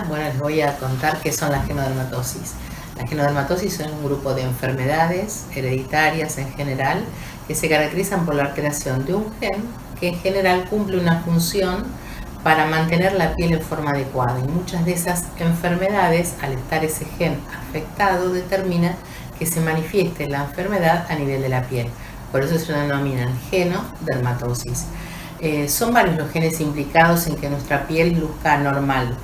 Bueno, les voy a contar qué son las genodermatosis. La genodermatosis son un grupo de enfermedades hereditarias en general que se caracterizan por la alteración de un gen que en general cumple una función para mantener la piel en forma adecuada. Y muchas de esas enfermedades, al estar ese gen afectado, determina que se manifieste la enfermedad a nivel de la piel. Por eso se denominan genodermatosis. Son varios los genes implicados en que nuestra piel luzca anormal.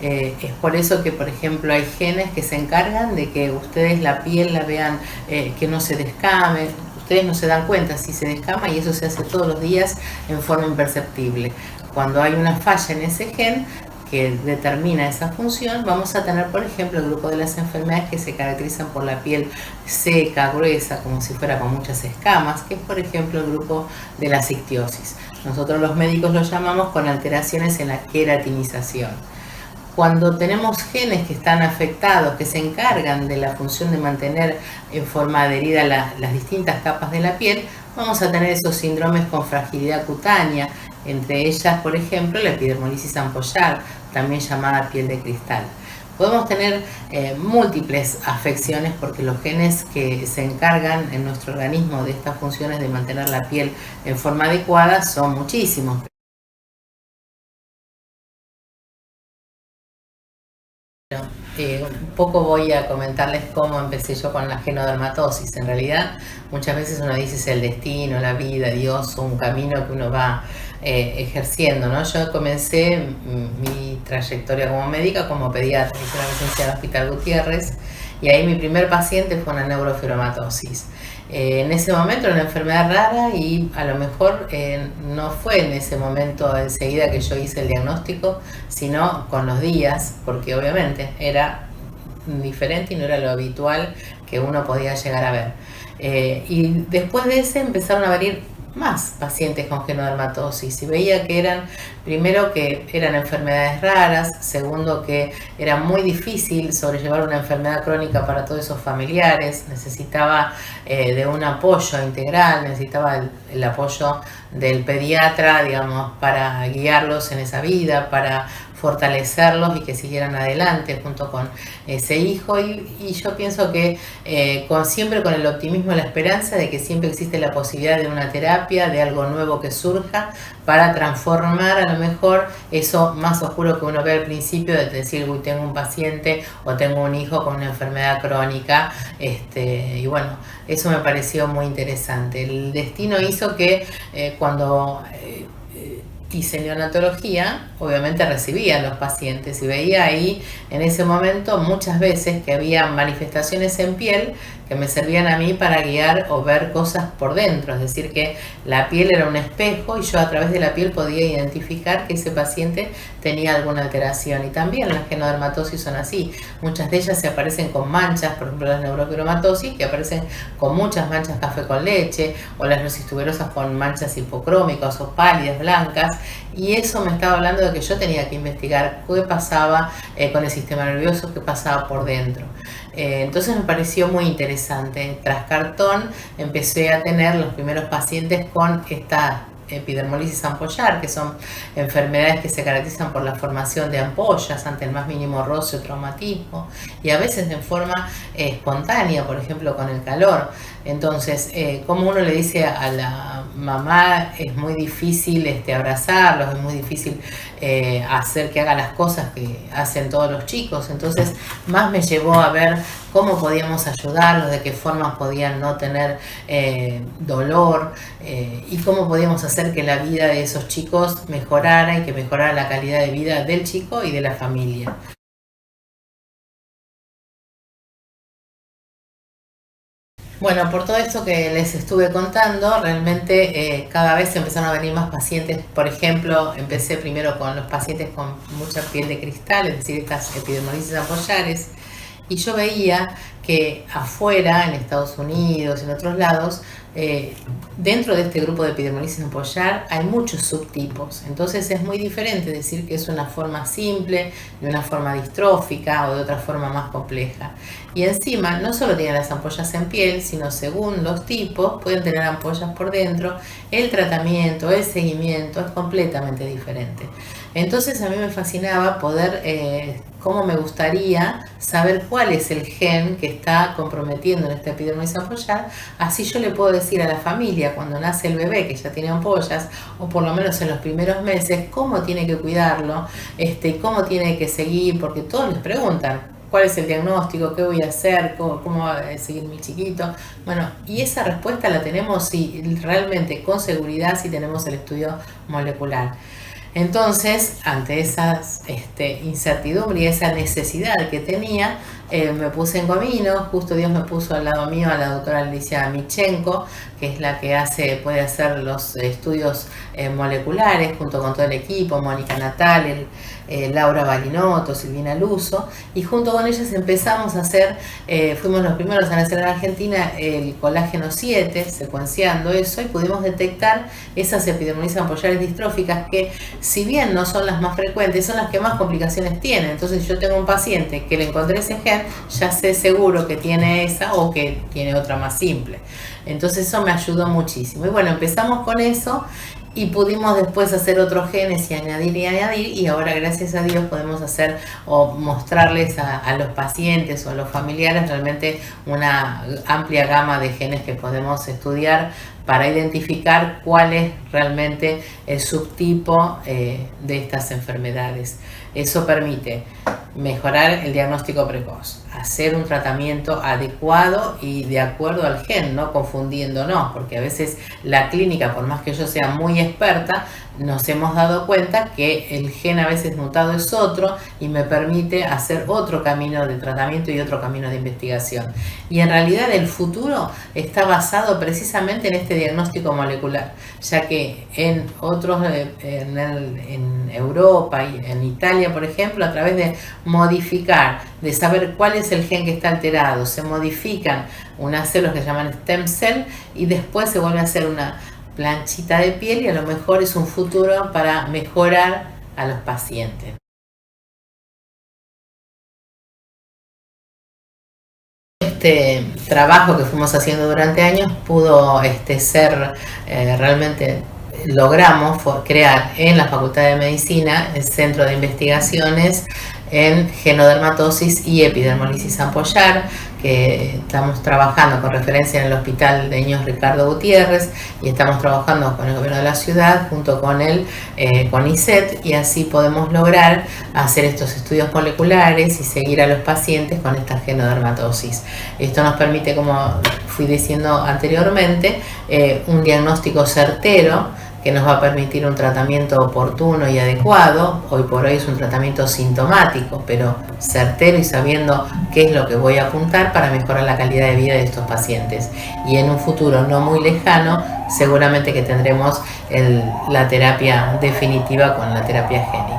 Es por eso que, por ejemplo, hay genes que se encargan de que ustedes la piel la vean, que no se descame. Ustedes no se dan cuenta si se descama y eso se hace todos los días en forma imperceptible. Cuando hay una falla en ese gen que determina esa función, vamos a tener, por ejemplo, el grupo de las enfermedades que se caracterizan por la piel seca, gruesa, como si fuera con muchas escamas, que es, por ejemplo, el grupo de la ictiosis. Nosotros los médicos lo llamamos con alteraciones en la queratinización. Cuando tenemos genes que están afectados, que se encargan de la función de mantener en forma adherida las distintas capas de la piel, vamos a tener esos síndromes con fragilidad cutánea, entre ellas, por ejemplo, la epidermolisis ampollar, también llamada piel de cristal. Podemos tener múltiples afecciones porque los genes que se encargan en nuestro organismo de estas funciones de mantener la piel en forma adecuada son muchísimos. Un poco voy a comentarles cómo empecé yo con la genodermatosis. En realidad, muchas veces uno dice es el destino, la vida, Dios, un camino que uno va ejerciendo, ¿no? Yo comencé mi trayectoria como médica, como pediatra, hice la residencia del Hospital Gutiérrez, y ahí mi primer paciente fue una neurofibromatosis. En ese momento era una enfermedad rara y a lo mejor no fue en ese momento enseguida que yo hice el diagnóstico, sino con los días, porque obviamente era diferente y no era lo habitual que uno podía llegar a ver. Y después de ese empezaron a venir más pacientes con genodermatosis y veía que eran, primero, que eran enfermedades raras, segundo, que era muy difícil sobrellevar una enfermedad crónica para todos esos familiares, necesitaba de un apoyo integral, necesitaba el apoyo del pediatra, digamos, para guiarlos en esa vida, para fortalecerlos y que siguieran adelante junto con ese hijo, y yo pienso que siempre con el optimismo y la esperanza de que siempre existe la posibilidad de una terapia, de algo nuevo que surja para transformar a lo mejor eso más oscuro que uno ve al principio, de decir, uy, tengo un paciente o tengo un hijo con una enfermedad crónica, y bueno, eso me pareció muy interesante. El destino hizo que cuando hice neonatología, obviamente recibía a los pacientes y veía ahí en ese momento muchas veces que había manifestaciones en piel que me servían a mí para guiar o ver cosas por dentro, es decir, que la piel era un espejo y yo a través de la piel podía identificar que ese paciente tenía alguna alteración. Y también las genodermatosis son así, muchas de ellas se aparecen con manchas, por ejemplo las neurofibromatosis que aparecen con muchas manchas café con leche, o las rosis tuberosas con manchas hipocrómicas o pálidas, blancas, y eso me estaba hablando de que yo tenía que investigar qué pasaba con el sistema nervioso, qué pasaba por dentro. Entonces me pareció muy interesante. Tras cartón empecé a tener los primeros pacientes con esta epidermolisis ampollar, que son enfermedades que se caracterizan por la formación de ampollas ante el más mínimo roce o traumatismo, y a veces en forma espontánea, por ejemplo con el calor. Entonces, como uno le dice a la mamá, es muy difícil abrazarlos, es muy difícil hacer que haga las cosas que hacen todos los chicos. Entonces, más me llevó a ver cómo podíamos ayudarlos, de qué formas podían no tener dolor, y cómo podíamos hacer que la vida de esos chicos mejorara y que mejorara la calidad de vida del chico y de la familia. Bueno, por todo esto que les estuve contando, realmente cada vez empezaron a venir más pacientes. Por ejemplo, empecé primero con los pacientes con mucha piel de cristal, es decir, estas epidermolisis ampollares, y yo veía que afuera, en Estados Unidos, en otros lados, dentro de este grupo de epidermolisis ampollar hay muchos subtipos, entonces es muy diferente decir que es una forma simple, de una forma distrófica o de otra forma más compleja. Y encima no solo tienen las ampollas en piel, sino según los tipos pueden tener ampollas por dentro. El tratamiento, el seguimiento es completamente diferente. Entonces a mí me fascinaba poder, cómo me gustaría saber cuál es el gen que está comprometiendo en esta epidermolisis ampollar, así yo le puedo decir a la familia cuando nace el bebé que ya tiene ampollas, o por lo menos en los primeros meses, cómo tiene que cuidarlo, cómo tiene que seguir, porque todos les preguntan cuál es el diagnóstico, qué voy a hacer, cómo va a seguir mi chiquito. Bueno, y esa respuesta la tenemos realmente con seguridad si tenemos el estudio molecular. Entonces, ante esa incertidumbre y esa necesidad que tenía, me puse en camino. Justo Dios me puso al lado mío a la doctora Alicia Michenko, que es la que puede hacer los estudios moleculares junto con todo el equipo, Mónica Natal, Laura Balinotto, Silvina Luso, y junto con ellas empezamos a hacer, fuimos los primeros en hacer en Argentina el colágeno 7, secuenciando eso, y pudimos detectar esas epidermolisis ampollares distróficas que, si bien no son las más frecuentes, son las que más complicaciones tienen. Entonces yo tengo un paciente que le encontré ese gen, ya sé seguro que tiene esa o que tiene otra más simple. Entonces eso me ayudó muchísimo. Y bueno, empezamos con eso y pudimos después hacer otros genes y añadir, y ahora gracias a Dios podemos hacer o mostrarles a los pacientes o a los familiares realmente una amplia gama de genes que podemos estudiar para identificar cuál es realmente el subtipo de estas enfermedades. Eso permite mejorar el diagnóstico precoz, hacer un tratamiento adecuado y de acuerdo al gen, no confundiéndonos, porque a veces la clínica, por más que yo sea muy experta, nos hemos dado cuenta que el gen a veces mutado es otro y me permite hacer otro camino de tratamiento y otro camino de investigación. Y en realidad el futuro está basado precisamente en este diagnóstico molecular, ya que en otros, en Europa y en Italia, por ejemplo, a través de modificar, de saber cuál es el gen que está alterado, se modifican unas células que se llaman stem cell y después se vuelve a hacer una planchita de piel, y a lo mejor es un futuro para mejorar a los pacientes. Este trabajo que fuimos haciendo durante años pudo ser realmente, logramos crear en la Facultad de Medicina el Centro de Investigaciones en Genodermatosis y Epidermolisis ampollar, que estamos trabajando con referencia en el Hospital de Niños Ricardo Gutiérrez, y estamos trabajando con el gobierno de la ciudad junto con el CONICET, y así podemos lograr hacer estos estudios moleculares y seguir a los pacientes con esta genodermatosis. Esto nos permite, como fui diciendo anteriormente, un diagnóstico certero que nos va a permitir un tratamiento oportuno y adecuado. Hoy por hoy es un tratamiento sintomático, pero certero y sabiendo qué es lo que voy a apuntar para mejorar la calidad de vida de estos pacientes. Y en un futuro no muy lejano, seguramente que tendremos la terapia definitiva con la terapia génica.